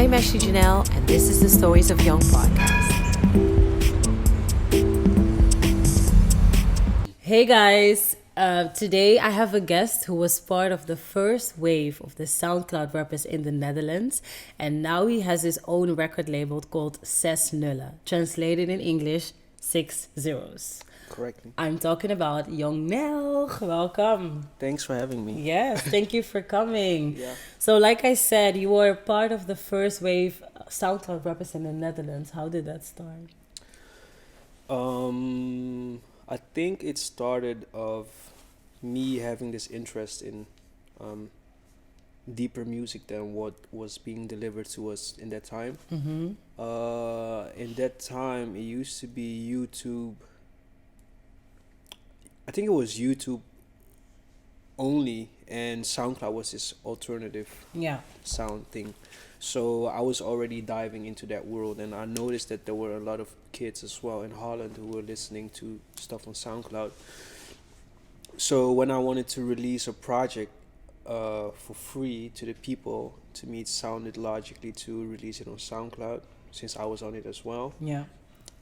I'm Ashlee Janelle, and this is the Stories of Young podcast. Hey guys, today I have a guest who was part of the first wave of the Soundcloud rappers in the Netherlands, and now he has his own record label called Zes Nullen, translated in English, 6 zeros. Correctly. I'm talking about young Nnelg. Welcome. Thanks for having me. Yes, thank you for coming. Yeah. So like I said, you were part of the first wave Soundcloud rappers in the Netherlands. How did that start? I think it started of me having this interest in deeper music than what was being delivered to us in that time. Mm-hmm. In that time, it used to be YouTube. I think it was YouTube only, and SoundCloud was this alternative sound thing. So I was already diving into that world, and I noticed that there were a lot of kids as well in Holland who were listening to stuff on SoundCloud. So when I wanted to release a project for free to the people, to me it sounded logically to release it on SoundCloud, since I was on it as well. Yeah.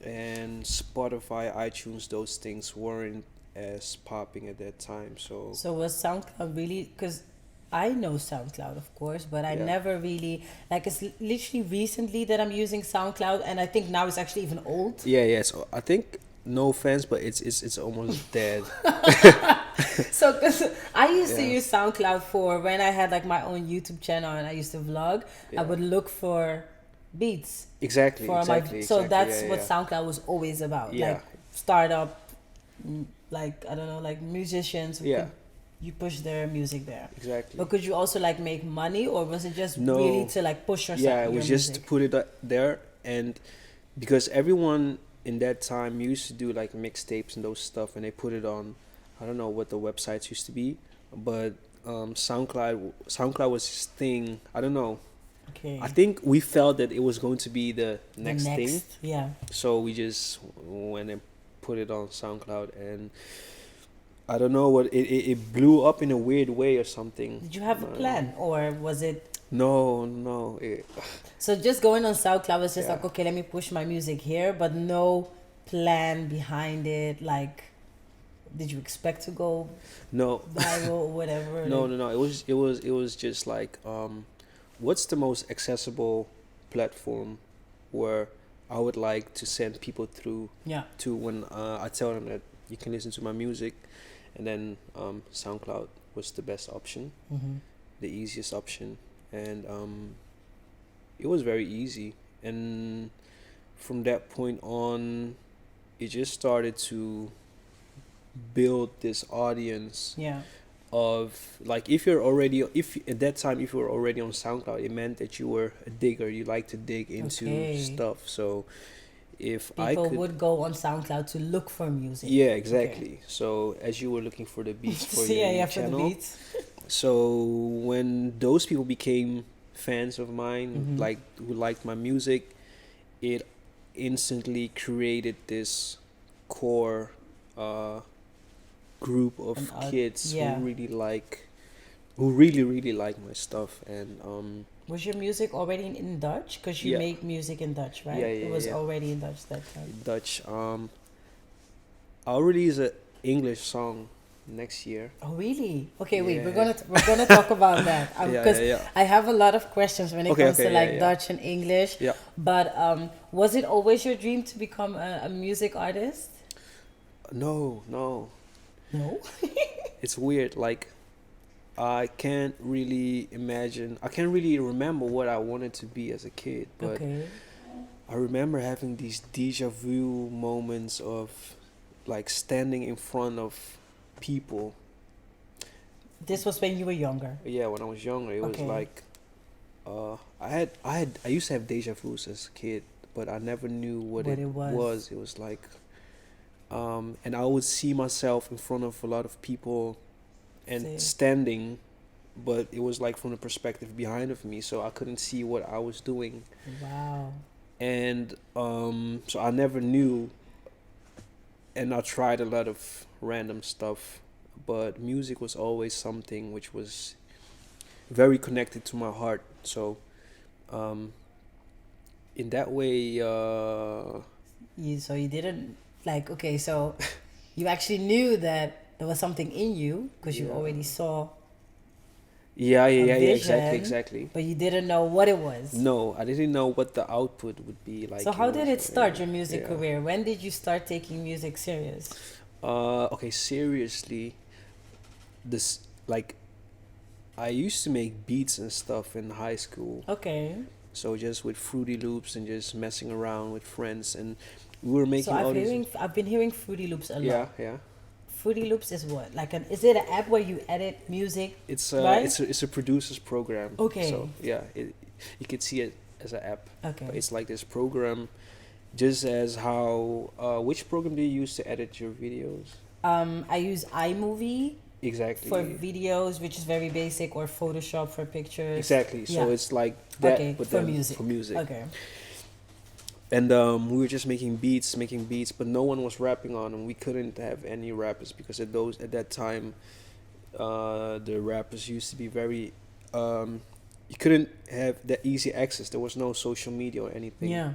And Spotify, iTunes, those things weren't as popping at that time. So was SoundCloud really, because I know SoundCloud of course, but I never really, like, it's literally recently that I'm using SoundCloud, and I think now it's actually even old. So I think, no offense, but it's almost dead. So cause I used to use SoundCloud for when I had like my own YouTube channel and I used to vlog. I would look for beats. Exactly. So that's what SoundCloud was always about. Like startup, like, I don't know, like musicians who could, you push their music there. Exactly. But could you also like make money, or was it just really to like push yourself? Yeah, it was just to put it there, and because everyone in that time used to do like mixtapes and those stuff, and they put it on, I don't know what the websites used to be, but SoundCloud was this thing. I don't know. Okay. I think we felt that it was going to be the next thing. Yeah. So we just went and put it on SoundCloud, and I don't know what it blew up in a weird way or something. Did you have a plan, or was it? No. So just going on SoundCloud was just like, okay, let me push my music here, but no plan behind it. Like, did you expect to go viral or whatever? No. It was just like, what's the most accessible platform where I would like to send people through to when I tell them that you can listen to my music, and then SoundCloud was the best option, the easiest option, and it was very easy. And from that point on, it just started to build this audience of, like, if at that time if you were already on SoundCloud, it meant that you were a digger, you like to dig into stuff. So if people would go on SoundCloud to look for music. Yeah, exactly. So as you were looking for the beats for your channel, for the beats. So when those people became fans of mine, like, who liked my music, it instantly created this core group of kids who really like my stuff. And was your music already in Dutch? Because you make music in Dutch, right? It was already in Dutch that time. Dutch. I'll release an English song next year. Oh really? Okay, wait. We're gonna talk about that because I have a lot of questions when it comes to Dutch and English. Yeah. But was it always your dream to become a music artist? No. No. It's weird. Like, I can't really remember what I wanted to be as a kid, but I remember having these deja vu moments of, like, standing in front of people. This was when you were younger? Yeah, when I was younger. It was like, I used to have deja vus as a kid, but I never knew what it was. It was like, and I would see myself in front of a lot of people and standing, but it was like from the perspective behind of me, so I couldn't see what I was doing. Wow. And so I never knew, and I tried a lot of random stuff, but music was always something which was very connected to my heart. So in that way, So you didn't like, okay, so you actually knew that there was something in you because you already saw yeah, vision, exactly. but you didn't know what it was. No, I didn't know what the output would be like. So how did it start, your music career? When did you start taking music serious? Okay, seriously, this like I used to make beats and stuff in high school. Okay. So just with Fruity Loops and just messing around with friends, and we were making so all these. I've been hearing Fruity Loops a lot. Yeah. Fruity Loops is what? Is it an app where you edit music? It's right? it's a producer's program. Okay. So yeah, you could see it as an app. Okay. But it's like this program, just as how which program do you use to edit your videos? I use iMovie. Exactly. For videos, which is very basic, or Photoshop for pictures. Exactly. So it's like that, okay, but for then music. For music. Okay. And we were just making beats, but no one was rapping on them. We couldn't have any rappers because at that time, the rappers used to be very. You couldn't have that easy access. There was no social media or anything. Yeah.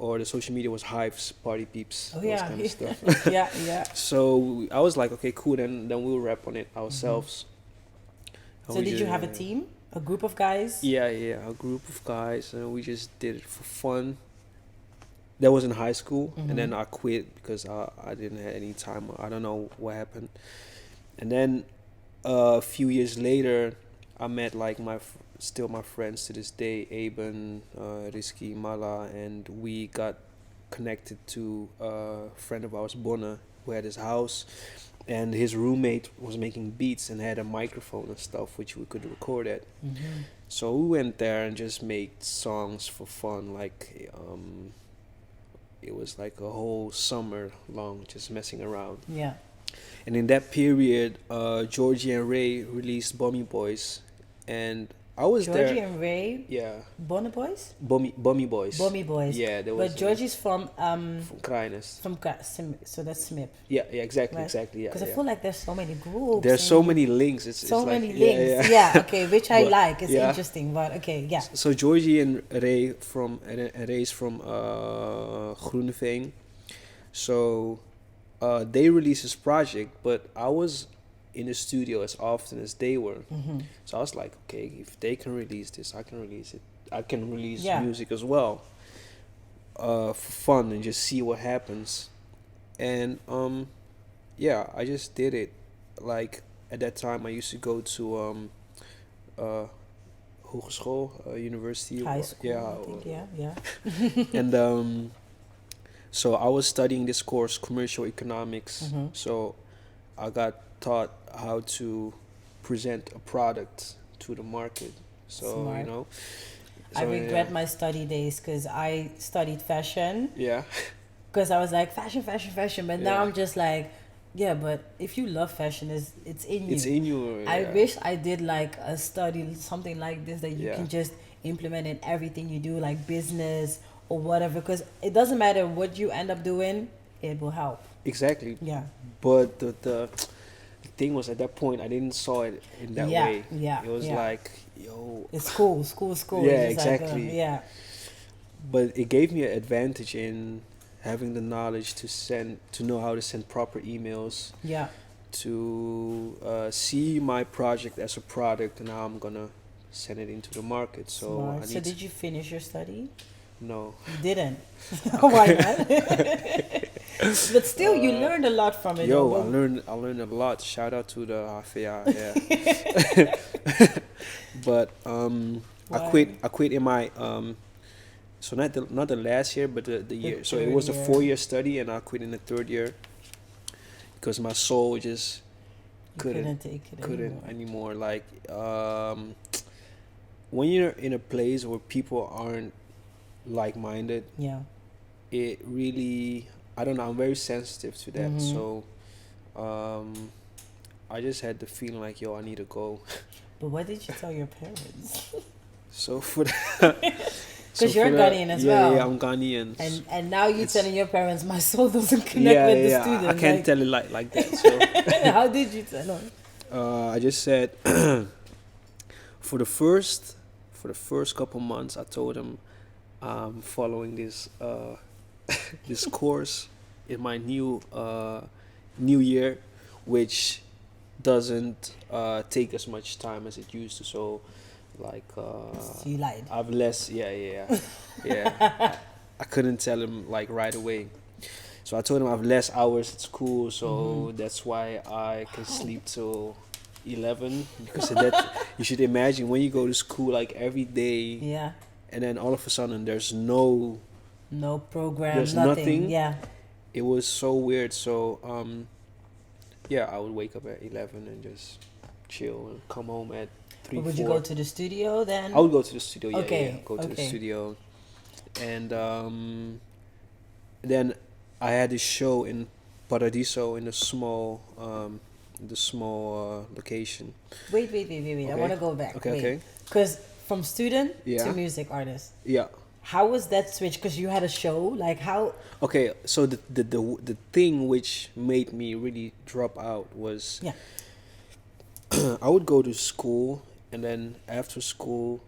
Or the social media was Hives, Party Peeps, those kind of stuff. yeah. So I was like, okay, cool. Then we'll rap on it ourselves. Mm-hmm. So did you have a team, a group of guys? Yeah, a group of guys, and we just did it for fun. That was in high school, and then I quit because I didn't have any time. I don't know what happened. And then a few years later, I met like still my friends to this day, Aben, Rizky, Mala, and we got connected to a friend of ours, Bonne, who had his house, and his roommate was making beats and had a microphone and stuff which we could record at. Mm-hmm. So we went there and just made songs for fun, like it was like a whole summer long just messing around. Yeah. And in that period, Georgie and Ray released Bummy Boys, and I was Georgie there. Georgie and Ray. Yeah. Bonne Boys. Bummy Boys. Bummy Boys. Yeah, there was. But Georgie's from Krijnes. So that's Smip. Yeah, exactly, right? Exactly. Yeah. Because I feel like there's so many groups. There's so many links. It's many like, links. Yeah. Okay, which I like. It's interesting, but okay, yeah. So Georgie and Ray's from Groeneveen. So they released this project, but I was in the studio as often as they were. Mm-hmm. So I was like, okay, if they can release this, I can release it. I can release music as well, for fun, and just see what happens. And I just did it. Like at that time, I used to go to hogeschool, university, high school. Yeah. And so I was studying this course, commercial economics. Mm-hmm. So I got taught how to present a product to the market. So Smart. So, I regret my study days because I studied fashion. Yeah. Because I was like fashion, but now I'm just like, yeah, but if you love fashion, it's in you. It's in you. I wish I did like a study, something like this that you can just implement in everything you do, like business or whatever, because it doesn't matter what you end up doing, it will help. Exactly. Yeah. But the thing was, at that point, I didn't saw it in that way. Yeah. It was like, yo. It's school. Yeah, exactly. Like, yeah. But it gave me an advantage in having the knowledge to know how to send proper emails. Yeah. To see my project as a product and how I'm gonna send it into the market. So So did you finish your study? No. You didn't. Why not? But still, you learned a lot from it. Yo, I learned a lot. Shout out to the Hafia. Yeah. But I quit in my so not the last year, but the year. So it was a 4-year study, and I quit in the 3rd year because my soul just couldn't take it anymore. Like when you're in a place where people aren't like-minded, it really, I don't know, I'm very sensitive to that. Mm-hmm. So I just had the feeling like, yo, I need to go. But what did you tell your parents? So for because you're Ghanaian as well. Yeah, I'm Ghanaian. And now you're telling your parents, my soul doesn't connect with the student. I can't tell it like that. So how did you tell them? I just said for the first couple months, I told them I'm following this this course in my new year, which doesn't take as much time as it used to. So, like, You lied. I've less. Yeah. I couldn't tell him like right away. So I told him I have less hours at school, so that's why I can sleep till 11. Because of that, you should imagine when you go to school like every day. Yeah. And then all of a sudden there's no program, there's nothing. Yeah. It was so weird. So yeah, I would wake up at 11 and just chill and come home at 3. Or would you go to the studio then? I would go to the studio. Go to the Okay. studio, and then I had this show in Paradiso in the small location. Wait. Okay. I want to go back. Okay. Because from student Yeah. to music artist. Yeah. How was that switch? Because you had a show. Like how? Okay, so the thing which made me really drop out was I would go to school and then after school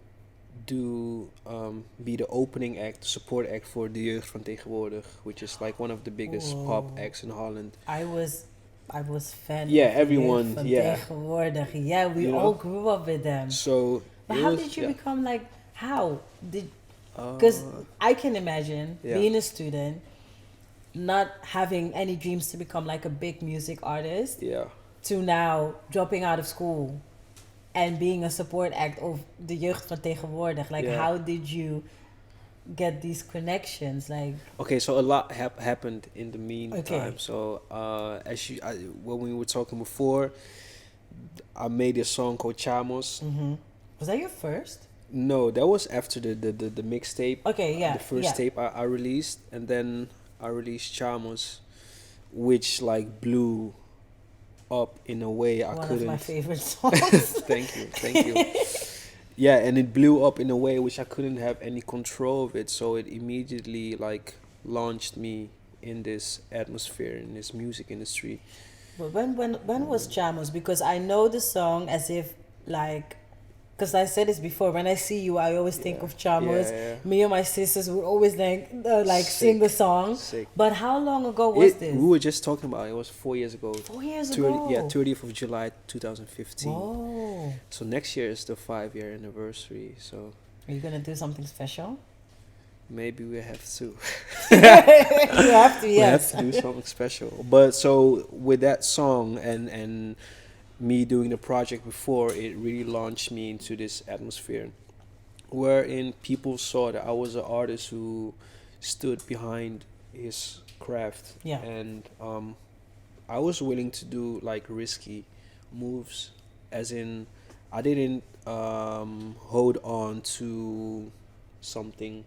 be the opening act, support act for de Jeugd van Tegenwoordig, which is like one of the biggest pop acts in Holland. I was fan. Yeah, of everyone. Van Yeah. Tegenwoordig. Yeah, we all grew up with them. So. But how did you become like? How did? Because I can imagine being a student, not having any dreams to become like a big music artist. Yeah. To now dropping out of school and being a support act of de Jeugd van Tegenwoordig. Like, how did you get these connections? Like, okay, so a lot happened in the meantime. Okay. So when we were talking before, I made a song called Chamos. Was that your first? No, that was after the mixtape. Okay, yeah. The first tape I released, and then I released Chamos, which like blew up in a way I couldn't. One of my favorite songs. Thank you. Yeah, and it blew up in a way which I couldn't have any control of it. So it immediately like launched me in this atmosphere, in this music industry. But when was Chamos? Because I know the song as if like. Because I said this before, when I see you, I always think of Chamos. Yeah. Me and my sisters would always sing the song. Sick. But how long ago was this? We were just talking about it. It was 4 years ago. 4 years ago? Yeah, 30th of July 2015. Whoa. So next year is the 5-year anniversary. So are you going to do something special? maybe we have to. You have to, yes. We have to do something special. But so with that song and me doing the project before, it really launched me into this atmosphere wherein people saw that I was an artist who stood behind his craft. Yeah. And I was willing to do like risky moves, as in I didn't hold on to something,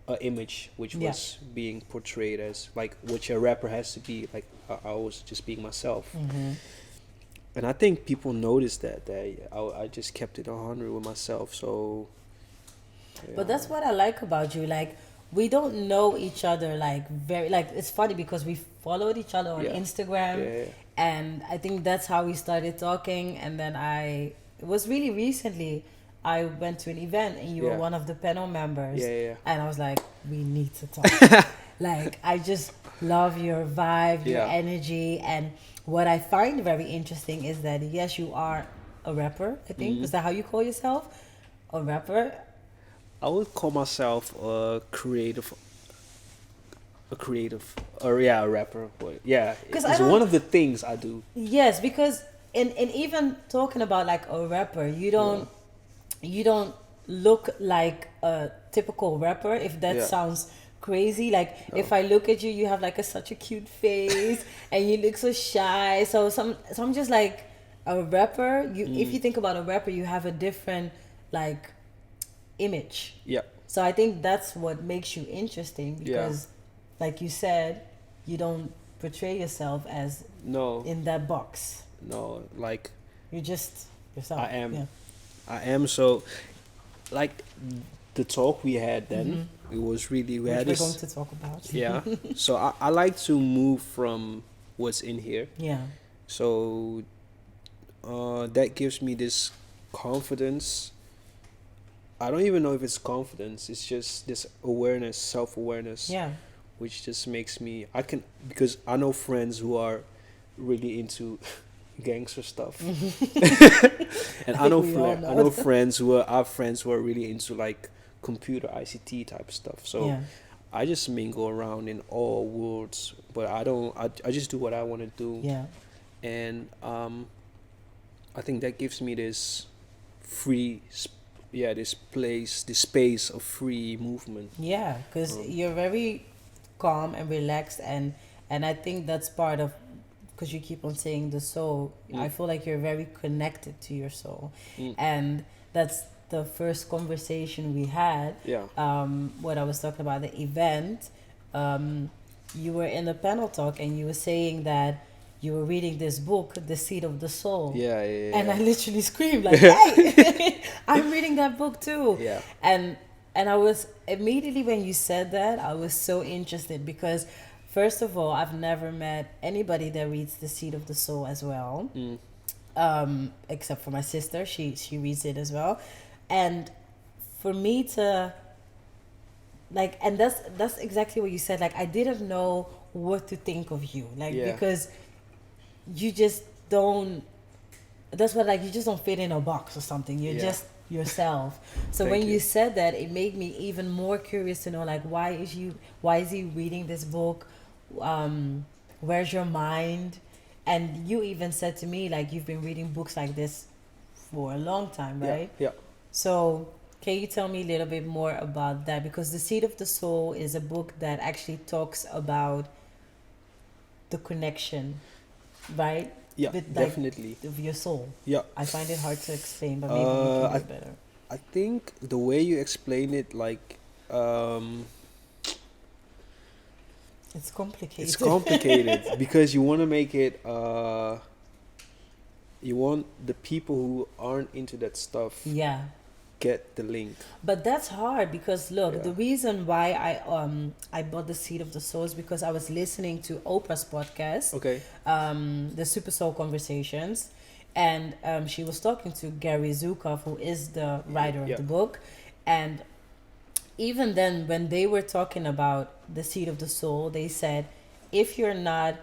an image which was being portrayed as like what your rapper has to be. Like I was just being myself. And I think people noticed that I just kept it 100 with myself. So yeah. But that's what I like about you. Like, we don't know each other like very like. It's funny because we followed each other on Instagram, and I think that's how we started talking. And then it was really recently I went to an event and you were one of the panel members. And I was like, we need to talk. Like, I just love your vibe, your energy. And what I find very interesting is that, yes, you are a rapper, I think. Is that how you call yourself? A rapper? I would call myself a rapper. But yeah, it's one of the things I do. Yes, because in even talking about like a rapper, you don't look like a typical rapper, if that sounds crazy. Like, if I look at you, you have like such a cute face and you look so shy. So I'm just like, a rapper, if you think about a rapper, you have a different like image. Yeah. So I think that's what makes you interesting, because like you said, you don't portray yourself as in that box. No, like you're just yourself. I am. So like the talk we had then, it was really we're going to talk about. Yeah. So I like to move from what's in here. Yeah. So that gives me this confidence. I don't even know if it's confidence. It's just this awareness, self-awareness. Yeah. Which just makes me, because I know friends who are really into gangster stuff. And I know friends who are really into like computer ICT type stuff. So I just mingle around in all worlds, but I just do what I want to do. Yeah. And I think that gives me this this space of free movement. Yeah, because you're very calm and relaxed, and I think that's part of, because you keep on saying the soul. I feel like you're very connected to your soul, and that's the first conversation we had. What I was talking about the event, you were in the panel talk and you were saying that you were reading this book, The Seed of the Soul. And I literally screamed like, hey, I'm reading that book too. And I was, immediately when you said that, I was so interested because, first of all, I've never met anybody that reads The Seed of the Soul as well. Except for my sister. She reads it as well. And for me to, like, and that's exactly what you said. Like, I didn't know what to think of you. Like, because you just don't, that's what, like, you just don't fit in a box or something. You're just yourself. So when you said that, it made me even more curious to know, like, why is he reading this book? Where's your mind? And you even said to me, like, you've been reading books like this for a long time, right? So can you tell me a little bit more about that? Because The Seed of the Soul is a book that actually talks about the connection, right? With, definitely. Of your soul. I find it hard to explain, but maybe you can do better. I think the way you explain it, like, it's complicated. It's complicated because you want to make it. You want the people who aren't into that stuff. Get the link. But that's hard because look, the reason why I bought The Seed of the Soul is because I was listening to Oprah's podcast. The Super Soul Conversations, and she was talking to Gary Zukov, who is the writer of the book, and even then when they were talking about The Seed of the Soul, they said if you're not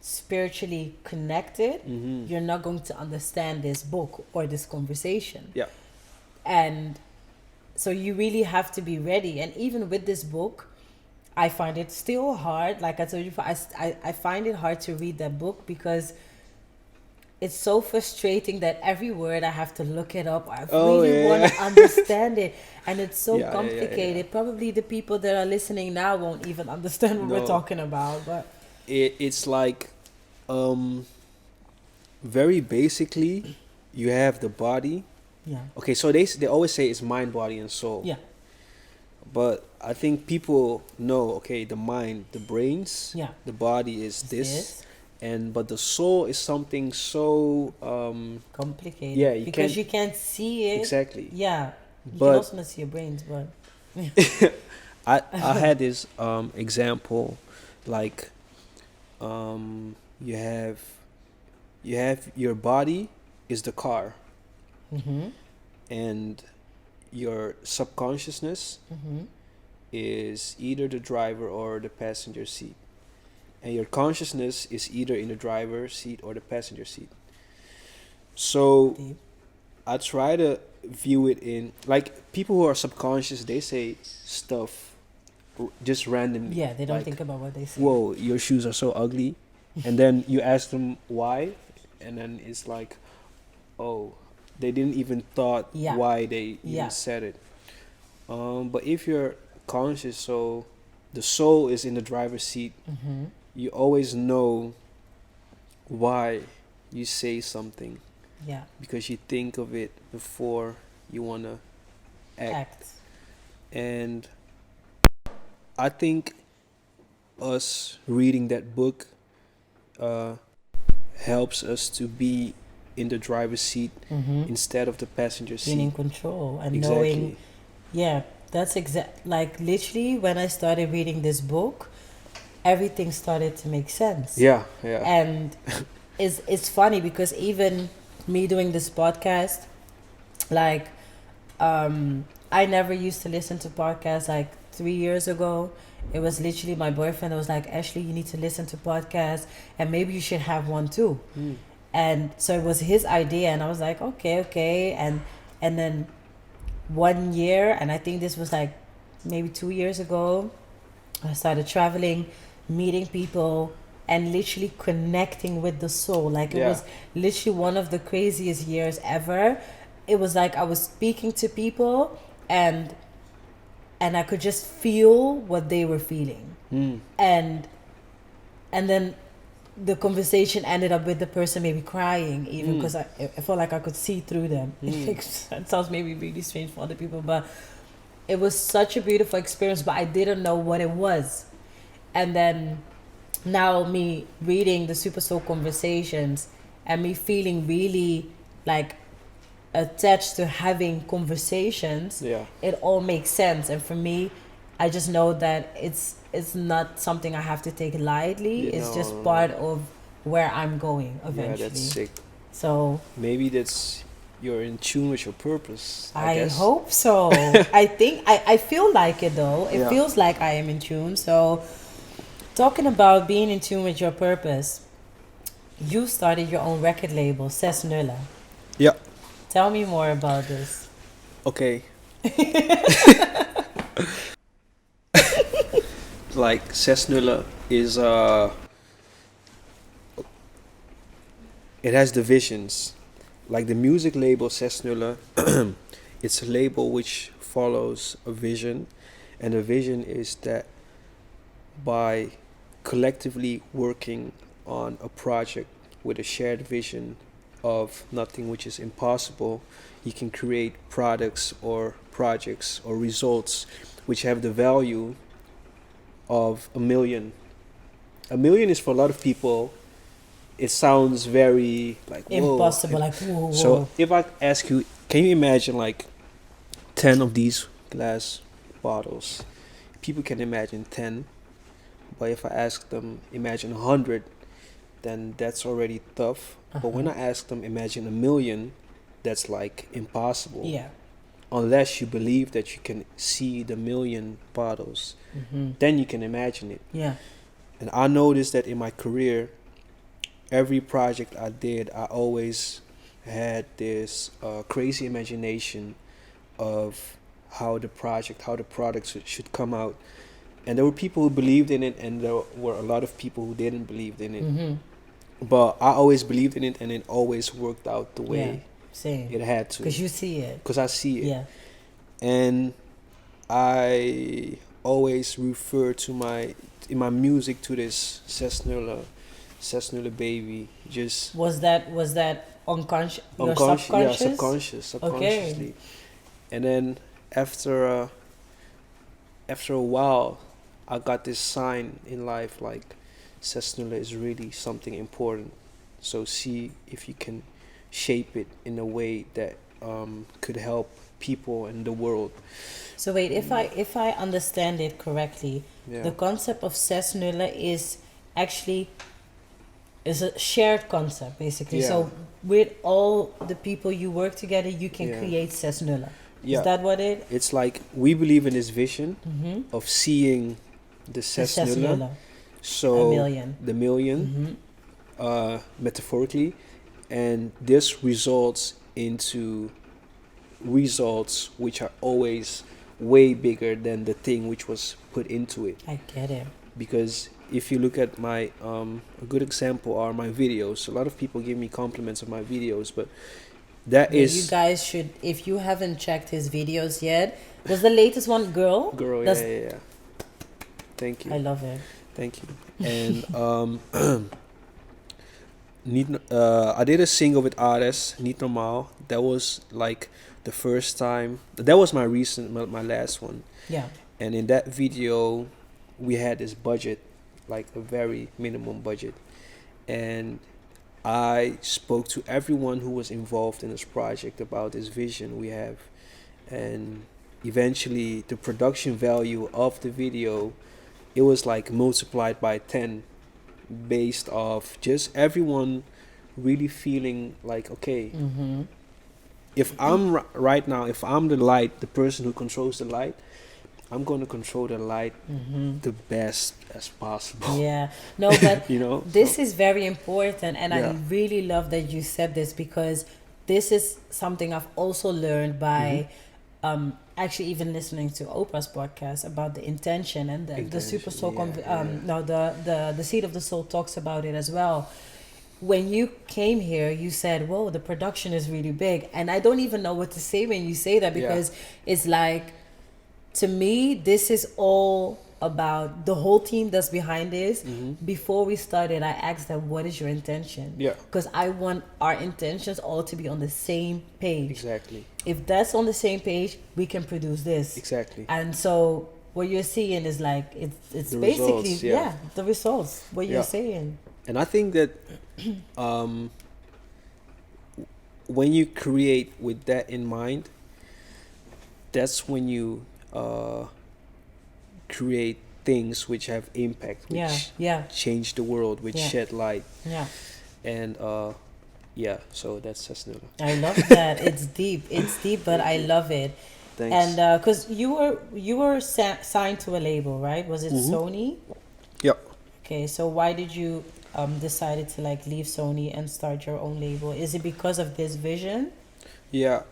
spiritually connected, you're not going to understand this book or this conversation. And so you really have to be ready. And even with this book, I find it still hard. Like I told you, I find it hard to read that book because it's so frustrating that every word I have to look it up. I really want to understand it. And it's so complicated. Probably the people that are listening now won't even understand what we're talking about. But it's like, very basically, you have the body. Okay, so they always say it's mind, body, and soul. But I think people know, okay, the mind, the brains, the body is this. But the soul is something so complicated. Because you can't see it. Exactly. You can also not see your brains, but I had this example, like you have your body is the car. And your subconsciousness is either the driver or the passenger seat, and your consciousness is either in the driver's seat or the passenger seat. So I try to view it in, like, people who are subconscious, they say stuff just randomly. They don't think about what they say. Whoa, your shoes are so ugly. And then you ask them why, and then it's like, oh, they didn't even thought why they even said it. But if you're conscious, so the soul is in the driver's seat, you always know why you say something. Because you think of it before you want to act. And I think us reading that book helps us to be in the driver's seat instead of the passenger seat. Being in control and knowing. That's like literally when I started reading this book, everything started to make sense. And it's funny because even me doing this podcast, like, I never used to listen to podcasts like 3 years ago. It was literally my boyfriend that was like, Ashlee, you need to listen to podcasts and maybe you should have one too. And so it was his idea and I was like, okay. And then 1 year, and I think this was like maybe 2 years ago, I started traveling, meeting people, and literally connecting with the soul. Like it was literally one of the craziest years ever. It was like I was speaking to people and I could just feel what they were feeling. And then the conversation ended up with the person maybe crying even because I felt like I could see through them. It sounds maybe really strange for other people, but it was such a beautiful experience, but I didn't know what it was. And then now me reading the Super Soul Conversations and me feeling really like attached to having conversations, it all makes sense. And for me, I just know that it's not something I have to take lightly. It's just part of where I'm going eventually. Yeah, that's sick. So maybe that's you're in tune with your purpose. I guess. Hope so. I think I feel like it though. It feels like I am in tune. So talking about being in tune with your purpose, you started your own record label, Zes Nullen. Yeah. Tell me more about this. Okay. Like Zes Nullen is it has divisions. Like the music label Zes Nullen, it's a label which follows a vision, and the vision is that by collectively working on a project with a shared vision of nothing which is impossible, you can create products or projects or results which have the value of $1 million. $1 million is for a lot of people, it sounds very like whoa. Impossible, like whoa. So if I ask you, can you imagine like 10 of these glass bottles? People can imagine 10, but if I ask them imagine 100, then that's already tough. But when I ask them imagine 1 million, that's like impossible. Yeah. Unless you believe that you can see the 1 million bottles, then you can imagine it. Yeah. And I noticed that in my career, every project I did, I always had this crazy imagination of how the product should come out. And there were people who believed in it, and there were a lot of people who didn't believe in it. But I always believed in it, and it always worked out the way it had to. Because you see it. Because I see it. Yeah. And I always refer to in my music to this Zes Nullen baby. Just was that unconscious? Your subconscious? Yeah, subconsciously. Okay. And then after a while, I got this sign in life like Zes Nullen is really something important. So see if you can shape it in a way that could help people in the world. So wait, if I understand it correctly, the concept of Zes Nullen is actually a shared concept basically. So with all the people you work together, you can create Zes Nullen. Is that what it? It's like we believe in this vision of seeing the Zes Nullen. So the million, metaphorically, and this results into results which are always way bigger than the thing which was put into it. I get it. Because if you look at my a good example are my videos. A lot of people give me compliments on my videos, but you guys should, if you haven't checked his videos yet. Was the latest one Girl? Yeah. Thank you. I love it. Thank you. And I did a single with Ares, Niet Normaal. That was like the first time. That was my last one. Yeah. And in that video, we had this budget, like a very minimum budget. And I spoke to everyone who was involved in this project about this vision we have. And eventually, the production value of the video, it was like multiplied by 10 based off just everyone really feeling like, okay, if I'm right now, if I'm the light, the person who controls the light, I'm going to control the light the best as possible. Yeah. No, but you know, this is very important, and I really love that you said this, because this is something I've also learned by actually even listening to Oprah's podcast about the intention, and the Super Soul the Seed of the Soul talks about it as well. When you came here, you said, whoa, the production is really big, and I don't even know what to say when you say that, because it's like, to me, this is all about the whole team that's behind this. Before we started, I asked them, what is your intention? Because I want our intentions all to be on the same page. Exactly. If that's on the same page, we can produce this. Exactly. And so what you're seeing is like, it's the basically, results, the results, what you're saying. And I think that when you create with that in mind, that's when you create things which have impact, which change the world, which shed light. And so that's Zes Nullen. I love that. It's deep, but I love it. Thanks. And because you were signed to a label, right? Was it Sony? Yep. Okay, so why did you decided to like leave Sony and start your own label? Is it because of this vision? Yeah.